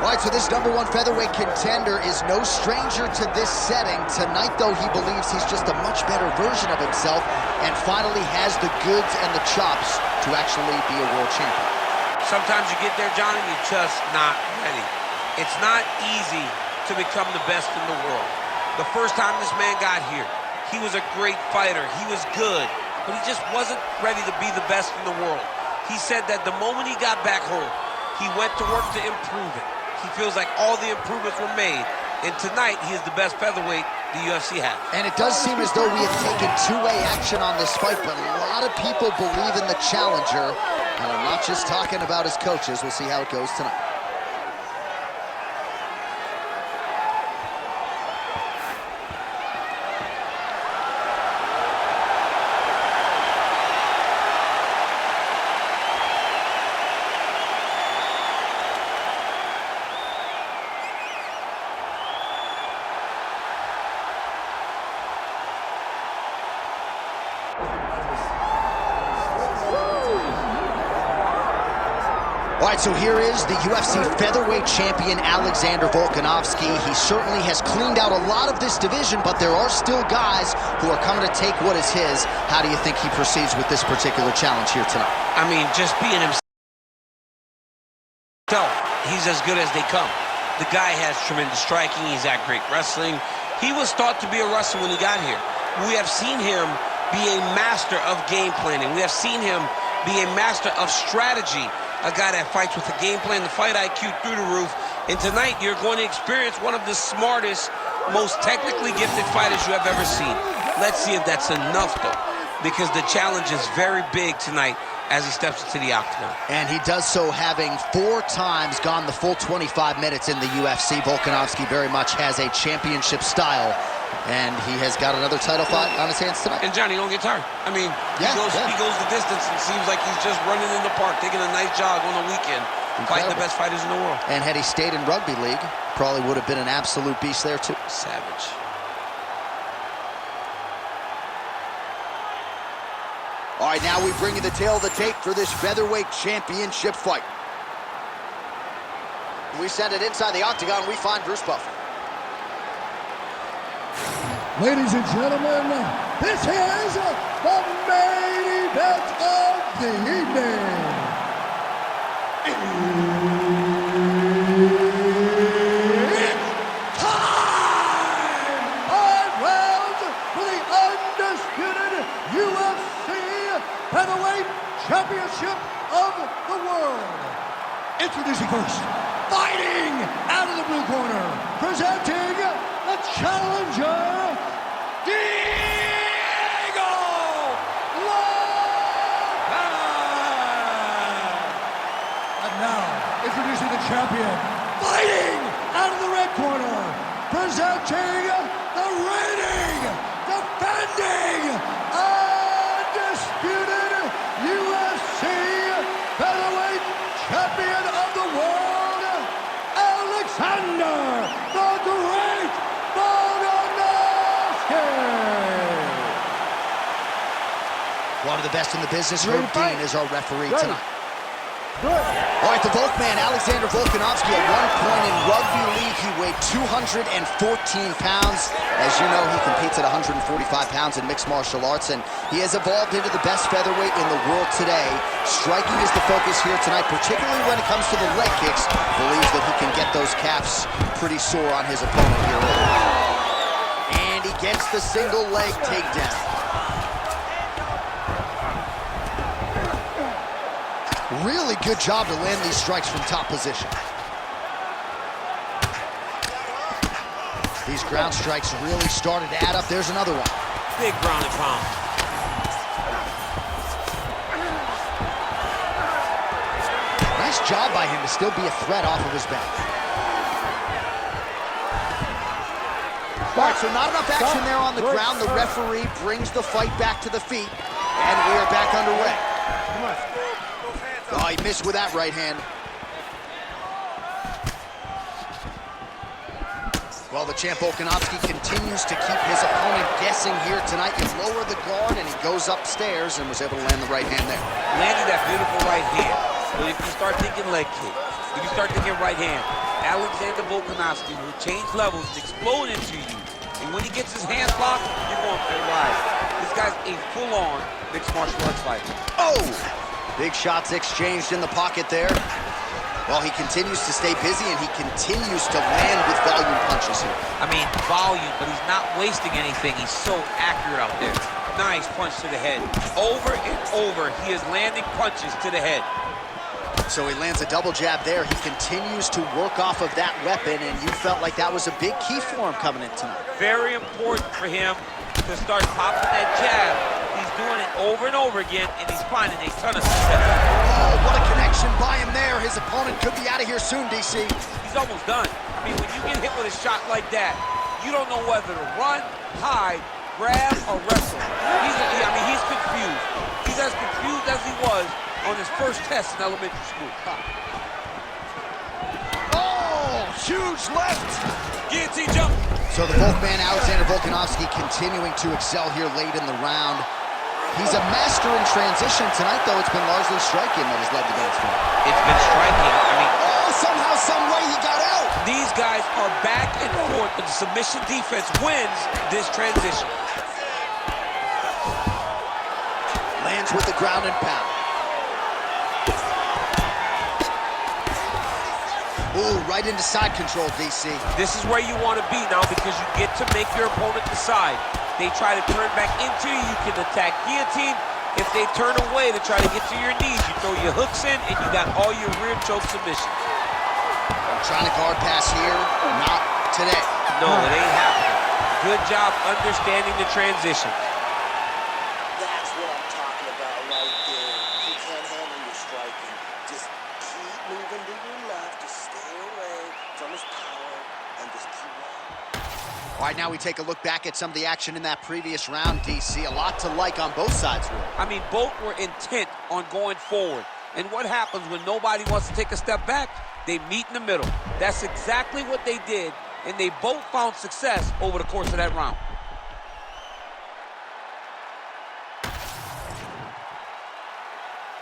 All right, so this #1 featherweight contender is no stranger to this setting. Tonight, though, he believes he's just a much better version of himself and finally has the goods and the chops to actually be a world champion. Sometimes you get there, John, and you're just not ready. It's not easy to become the best in the world. The first time this man got here, he was a great fighter. He was good, but he just wasn't ready to be the best in the world. He said that the moment he got back home, he went to work to improve it. He feels like all the improvements were made, and tonight he is the best featherweight the UFC has. And it does seem as though we have taken two-way action on this fight, but a lot of people believe in the challenger, and I'm not just talking about his coaches. We'll see how it goes tonight. All right, so here is the UFC featherweight champion, Alexander Volkanovski. He certainly has cleaned out a lot of this division, but there are still guys who are coming to take what is his. How do you think he proceeds with this particular challenge here tonight? I mean, just being himself, he's as good as they come. The guy has tremendous striking. He's got great wrestling. He was thought to be a wrestler when he got here. We have seen him be a master of game planning. We have seen him be a master of strategy. A guy that fights with a game plan, the fight IQ through the roof. And tonight, you're going to experience one of the smartest, most technically gifted fighters you have ever seen. Let's see if that's enough, though, because the challenge is very big tonight as he steps into the octagon. And he does so having 4 times gone the full 25 minutes in the UFC. Volkanovski very much has a championship style, and he has got another title fight on his hands tonight. And Johnny, don't get tired. I mean, he goes the distance and seems like he's just running in the park, taking a nice jog on the weekend, fighting the best fighters in the world. And had he stayed in rugby league, probably would have been an absolute beast there too. Savage. All right, now we bring you the tail of the tape for this featherweight championship fight. We send it inside the octagon. We find Bruce Buffer. Ladies and gentlemen, this is the main event of the evening. It's time! 5 rounds for the undisputed UFC Featherweight Championship of the world. Introducing first, fighting out of the blue corner, presenting the challenger, introducing the champion, fighting out of the red corner, presenting the reigning, defending, undisputed UFC featherweight champion of the world, Alexander the Great Volkanovski. One of the best in the business. Rude Dean is our referee tonight. All right, the Volkman, Alexander Volkanovski, at one point in rugby league, he weighed 214 pounds. As you know, he competes at 145 pounds in mixed martial arts, and he has evolved into the best featherweight in the world today. Striking is the focus here tonight, particularly when it comes to the leg kicks. Believes that he can get those calves pretty sore on his opponent here. And he gets the single leg takedown. Really good job to land these strikes from top position. These ground strikes really started to add up. There's another one. Big ground and pound. Nice job by him to still be a threat off of his back. All right, so not enough action there on the ground. The referee brings the fight back to the feet, and we are back underway. Come on. Oh, he missed with that right hand. Well, the champ Volkanovski continues to keep his opponent guessing here tonight. You lower the guard, and he goes upstairs and was able to land the right hand there. Landed that beautiful right hand. But if you start thinking leg kick, if you start thinking right hand, Alexander Volkanovski will change levels and explode into you. And when he gets his hands locked, you're going for a ride. This guy's a full-on mixed martial arts fighter. Oh! Big shots exchanged in the pocket there. Well, he continues to stay busy, and he continues to land with volume punches here. I mean, volume, but he's not wasting anything. He's so accurate out there. Nice punch to the head. Over and over, he is landing punches to the head. So he lands a double jab there. He continues to work off of that weapon, and you felt like that was a big key for him coming in tonight. Very important for him to start popping that jab. He's doing it over and over again, and he's finding a ton of success. Oh, what a connection by him there. His opponent could be out of here soon, DC. He's almost done. I mean, when you get hit with a shot like that, you don't know whether to run, hide, grab, or wrestle. He's confused. He's as confused as he was on his first test in elementary school. Oh, huge left. Guillotine jump. So the Volkman, Alexander Volkanovski, continuing to excel here late in the round. He's a master in transition. Tonight, though, it's been largely striking that has led the games for him. It's been striking. I mean, oh, somehow, some way he got out. These guys are back and forth, but the submission defense wins this transition. Lands with the ground and pound. Ooh, right into side control, DC. This is where you want to be now because you get to make your opponent decide. They try to turn back into you, you can attack guillotine. If they turn away to try to get to your knees, you throw your hooks in and you got all your rear choke submissions. Trying to guard pass here, not today. No, it ain't happening. Good job understanding the transition. That's what I'm talking about right there. He can't handle your striking. Just keep moving to your left. Just stay away from his power and just keep running. All right, now we take a look back at some of the action in that previous round, DC. A lot to like on both sides, Will. I mean, both were intent on going forward. And what happens when nobody wants to take a step back? They meet in the middle. That's exactly what they did, and they both found success over the course of that round.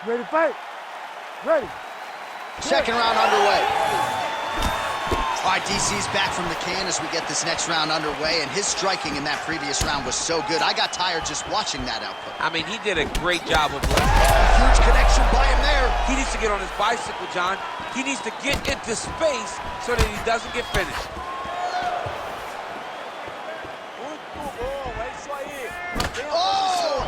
Ready to fight? Ready. Second round underway. All right, DC's back from the can as we get this next round underway, and his striking in that previous round was so good. I got tired just watching that output. I mean, he did a great job of it. Huge connection by him there. He needs to get on his bicycle, John. He needs to get into space so that he doesn't get finished. Oh!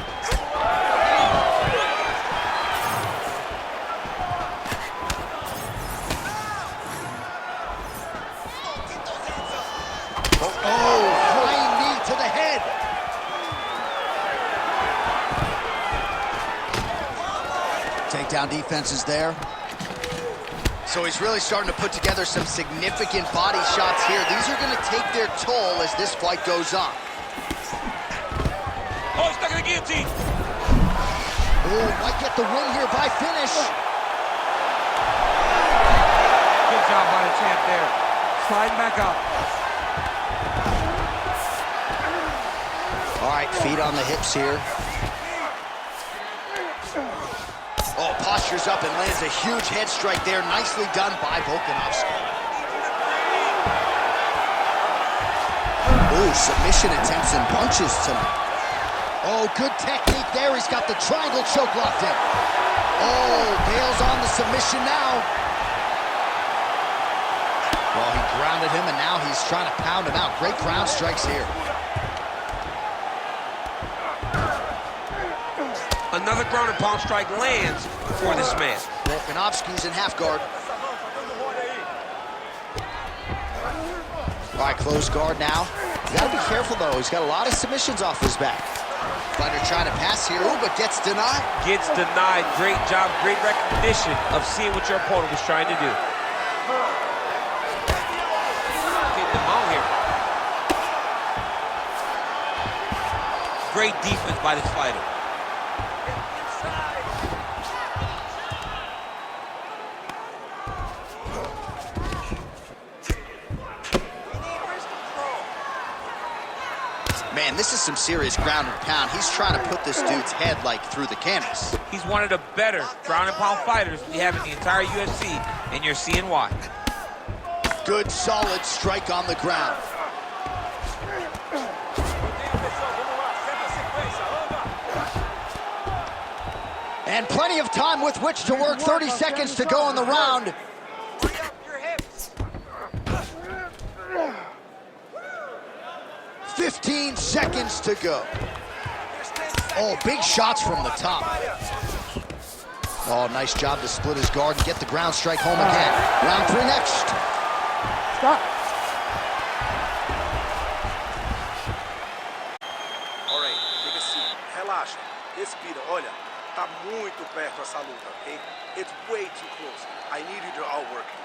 Oh, flying knee to the head. Takedown defenses there. So he's really starting to put together some significant body shots here. These are going to take their toll as this fight goes on. Oh, he's stuck in the guillotine. Oh, might get the win here by finish. Good job by the champ there. Sliding back up. All right, feet on the hips here. Oh, postures up and lands a huge head strike there. Nicely done by Volkanovski. Oh, submission attempts and punches tonight. Oh, good technique there. He's got the triangle choke locked in. Oh, Bale's on the submission now. Well, he grounded him, and now he's trying to pound him out. Great ground strikes here. Another ground and pound strike lands for this man. Volkanovski's in half guard. All right, close guard now. You gotta be careful, though. He's got a lot of submissions off his back. Fighter trying to pass here, ooh, but gets denied. Gets denied. Great job, great recognition of seeing what your opponent was trying to do. Get them out here. Great defense by this fighter. Man, this is some serious ground and pound. He's trying to put this dude's head, like, through the canvas. He's one of the better ground and pound fighters we have in the entire UFC, and you're seeing why. Good, solid strike on the ground. And plenty of time with which to work. 30 seconds to go in the round. 15 seconds to go. Oh, big shots from the top. Oh, nice job to split his guard and get the ground strike home again. Round 3 next. Stop. All right, take a seat. Relaxa. Respira. Olha, tá muito perto essa luta, okay? It's way too close. I need you to outwork me.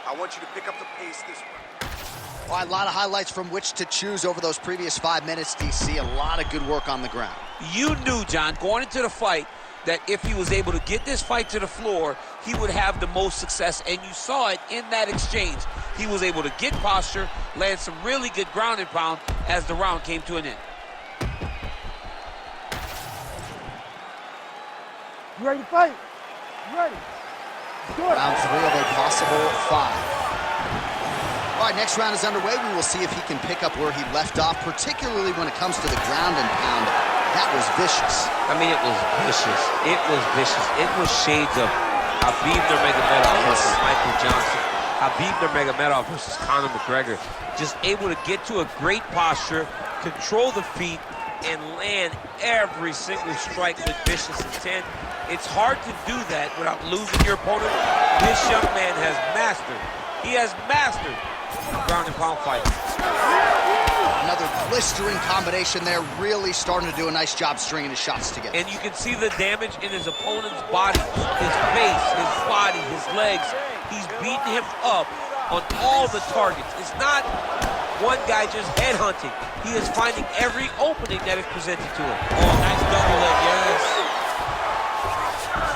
I want you to pick up the pace this one. All right, a lot of highlights from which to choose over those previous 5 minutes, DC. A lot of good work on the ground. You knew, John, going into the fight, that if he was able to get this fight to the floor, he would have the most success, and you saw it in that exchange. He was able to get posture, land some really good ground and pound as the round came to an end. You ready to fight? You ready? Do it. Round 3 of a possible 5. All right, next round is underway. We will see if he can pick up where he left off, particularly when it comes to the ground and pound. That was vicious. I mean, it was vicious. It was vicious. It was shades of Habib Nurmagomedov versus Michael Johnson. Habib Nurmagomedov versus Conor McGregor. Just able to get to a great posture, control the feet, and land every single strike with vicious intent. It's hard to do that without losing your opponent. This young man has mastered. He has mastered ground and pound fight. Another blistering combination there, really starting to do a nice job stringing his shots together. And you can see the damage in his opponent's body, his face, his body, his legs. He's beating him up on all the targets. It's not one guy just headhunting. He is finding every opening that is presented to him. Oh, nice double leg, yes.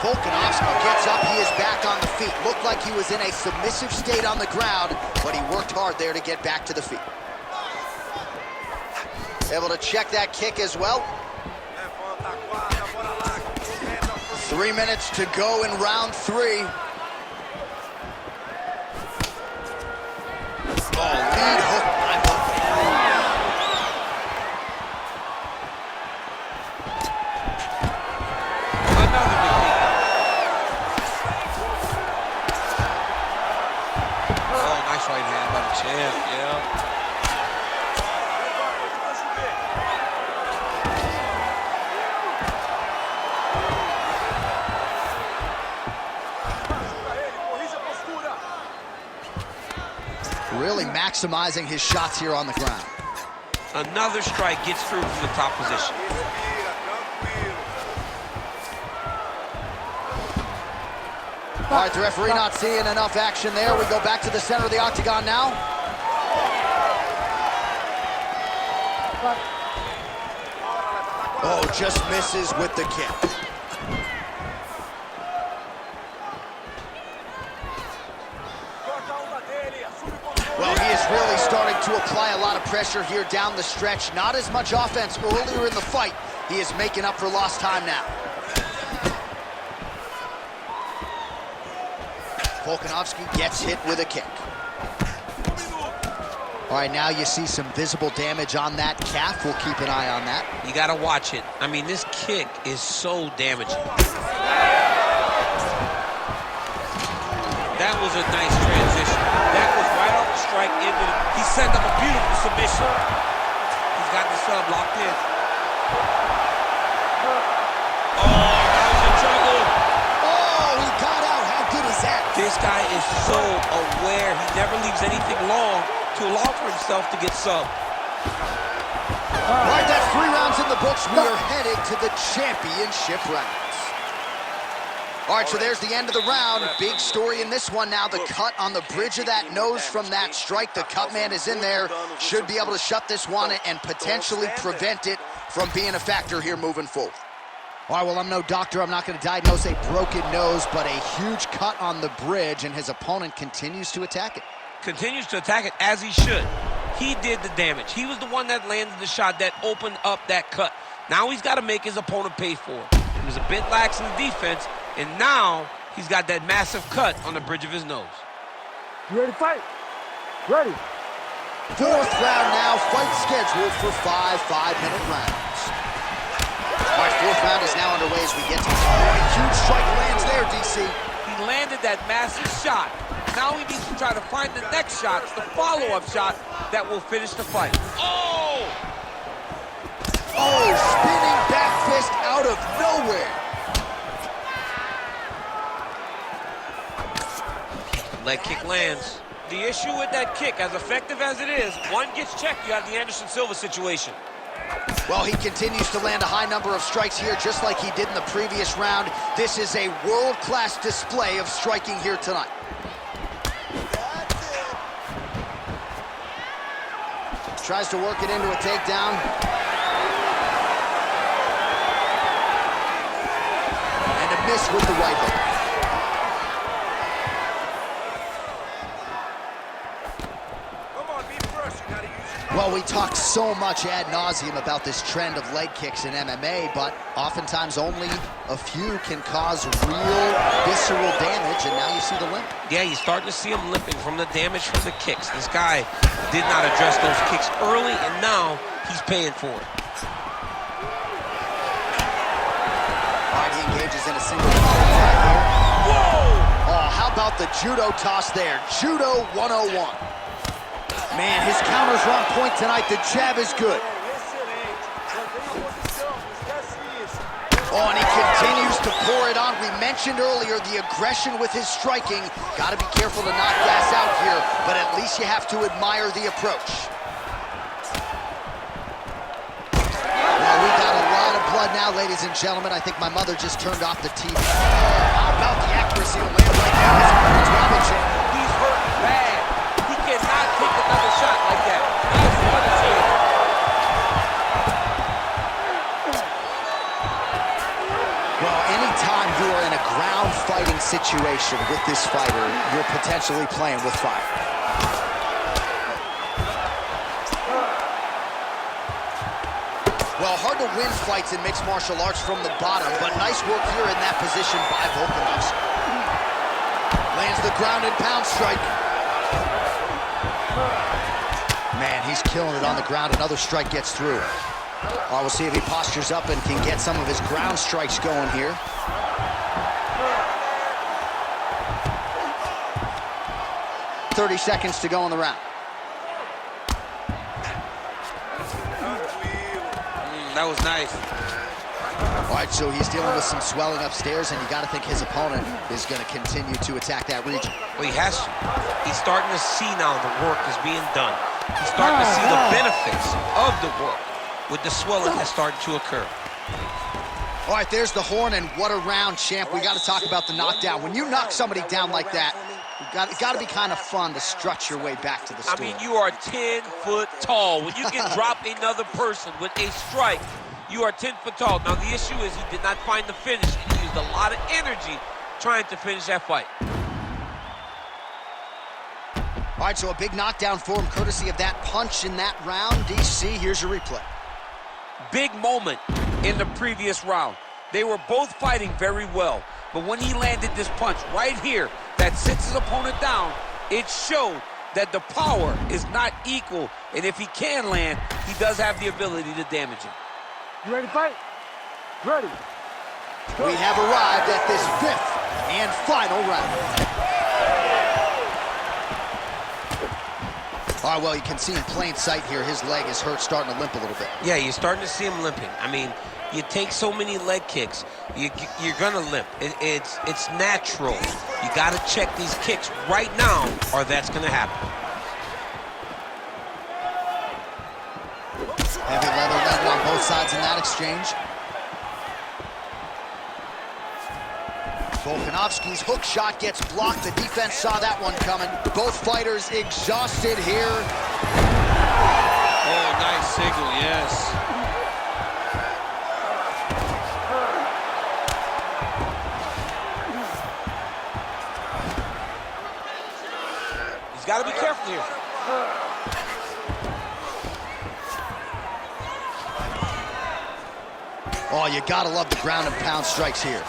Volkanovski gets up, he is back on the feet. Looked like he was in a submissive state on the ground, but he worked hard there to get back to the feet. Able to check that kick as well. 3 minutes to go in round 3. Oh, lead hook by Another big kick. Oh, nice right hand by the champ, yeah. Really maximizing his shots here on the ground. Another strike gets through from the top position. All right, the referee not seeing enough action there. We go back to the center of the octagon now. Oh, just misses with the kick. Well, he is really starting to apply a lot of pressure here down the stretch. Not as much offense earlier in the fight. He is making up for lost time now. Volkanovski gets hit with a kick. All right, now you see some visible damage on that calf. We'll keep an eye on that. You got to watch it. I mean, this kick is so damaging. That was a nice transition. That was right off the strike into the... He set up a beautiful submission. He's got the sub locked in. Oh, that was in trouble. Oh, he got out. How good is that? This guy is so aware. He never leaves anything long to allow for himself to get subbed. All right, that's 3 rounds in the books. We are headed to the championship rounds. All right, so there's the end of the round. Big story in this one now. The cut on the bridge of that nose from that strike. The cut man is in there. Should be able to shut this one and potentially prevent it from being a factor here moving forward. All right, well, I'm no doctor. I'm not going to diagnose a broken nose, but a huge cut on the bridge, and his opponent continues to attack it. Continues to attack it as he should. He did the damage. He was the one that landed the shot that opened up that cut. Now he's got to make his opponent pay for it. He was a bit lax in the defense, and now he's got that massive cut on the bridge of his nose. You ready to fight? Ready. Fourth round now, fight scheduled for 5 5-minute rounds. All right, fourth round is now underway as we get to a huge strike lands there, DC. He landed that massive shot. Now he needs to try to find the next shot, the follow-up shot that will finish the fight. Oh! Oh, spinning back fist out of nowhere. Leg kick lands. The issue with that kick, as effective as it is, one gets checked, you have the Anderson Silva situation. Well, he continues to land a high number of strikes here, just like he did in the previous round. This is a world-class display of striking here tonight. Tries to work it into a takedown. And a miss with the right hook. Well, we talk so much ad nauseum about this trend of leg kicks in MMA, but oftentimes only a few can cause real visceral damage, and now you see the limp. Yeah, you're starting to see him limping from the damage from the kicks. This guy did not address those kicks early, and now he's paying for it. All right, he engages in a single attack here. Whoa! Oh, how about the judo toss there? Judo 101. Man, his counters are on point tonight. The jab is good. Oh, and he continues to pour it on. We mentioned earlier the aggression with his striking. Got to be careful to not gas out here, but at least you have to admire the approach. Well, we got a lot of blood now, ladies and gentlemen. I think my mother just turned off the TV. How about the accuracy to land right there? His opponent's Robinson. He's hurt bad. He cannot take another shot like that. Nice another chance. Well, anytime you are in a ground fighting situation with this fighter, you're potentially playing with fire. Well, hard to win fights in mixed martial arts from the bottom, but nice work here in that position by Volkanovski. Lands the ground and pound strike. Man, he's killing it on the ground. Another strike gets through. Oh, we'll see if he postures up and can get some of his ground strikes going here. "30 seconds to go in the round. That was nice. All right, so he's dealing with some swelling upstairs, and you got to think his opponent is going to continue to attack that region. Well, he has to. He's starting to see now the work is being done. He's starting to see the benefits of the work with the swelling that's starting to occur. All right, there's the horn, and what a round, champ. We got to talk about the knockdown. When you knock somebody down like that, it's got to be kind of fun to strut your way back to the store. I mean, you are 10 foot tall. When you can drop another person with a strike, you are 10 foot tall. Now, the issue is he did not find the finish. He used a lot of energy trying to finish that fight. All right, so a big knockdown for him, courtesy of that punch in that round. DC, here's your replay. Big moment in the previous round. They were both fighting very well, but when he landed this punch right here that sits his opponent down, it showed that the power is not equal, and if he can land, he does have the ability to damage him. You ready to fight? Ready. We have arrived at this 5th and final round. All right, well, you can see in plain sight here, his leg is hurt, starting to limp a little bit. Yeah, you're starting to see him limping. I mean, you take so many leg kicks, you're gonna limp. It's natural. You gotta check these kicks right now, or that's gonna happen. Heavy leather level on both sides in that exchange. Volkanovski's hook shot gets blocked. The defense saw that one coming. Both fighters exhausted here. Oh, nice signal, yes. He's got to be careful here. Oh, you gotta love the ground and pound strikes here.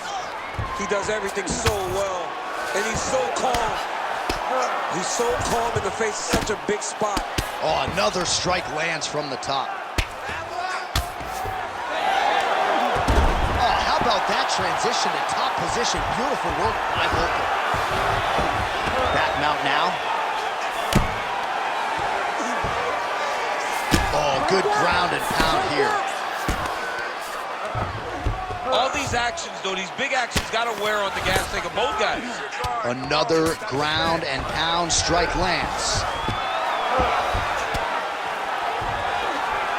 He does everything so well, and he's so calm. He's so calm in the face of such a big spot. Oh, another strike lands from the top. Oh, how about that transition to top position? Beautiful work by Volkanovski. Back mount now. Oh, good ground and pound here. All these actions, though, these big actions got to wear on the gas tank of both guys. Another ground and pound strike lands.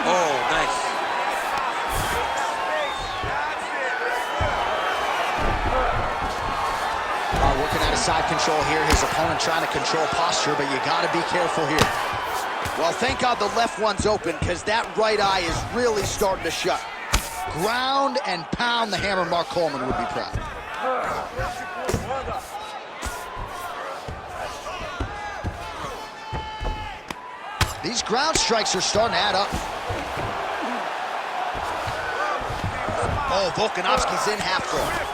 Oh, nice. Working out of side control here. His opponent trying to control posture, but you got to be careful here. Well, thank God the left one's open, because that right eye is really starting to shut. Ground and pound, the hammer. Mark Coleman would be proud. These ground strikes are starting to add up. Oh, Volkanovski's in half guard.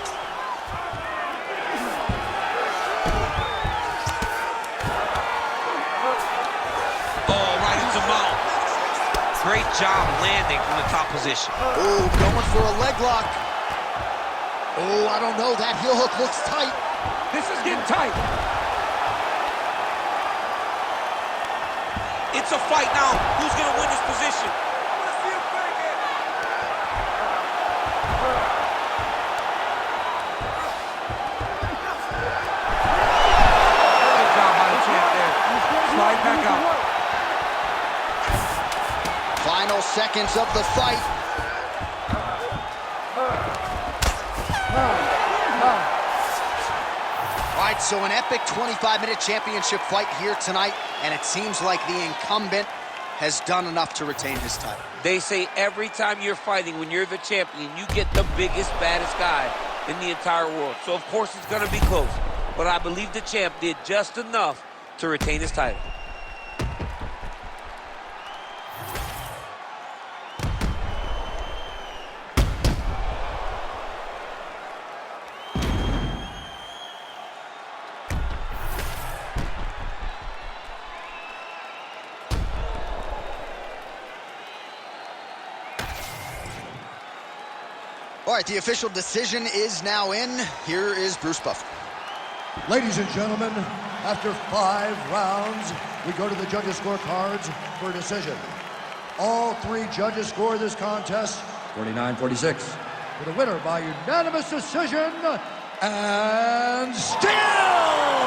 Great job landing from the top position. Oh, going for a leg lock. Oh, I don't know. That heel hook looks tight. This is getting tight. It's a fight now. Who's going to win this position? Good job by the champ there. Slide back out. Final seconds of the fight. All right, so an epic 25-minute championship fight here tonight, and it seems like the incumbent has done enough to retain his title. They say every time you're fighting, when you're the champion, you get the biggest, baddest guy in the entire world. So, of course, it's going to be close. But I believe the champ did just enough to retain his title. All right, the official decision is now in. Here is Bruce Buffer. Ladies and gentlemen, after 5 rounds, we go to the judges' scorecards for a decision. All 3 judges score this contest 49-46. For the winner by unanimous decision, and still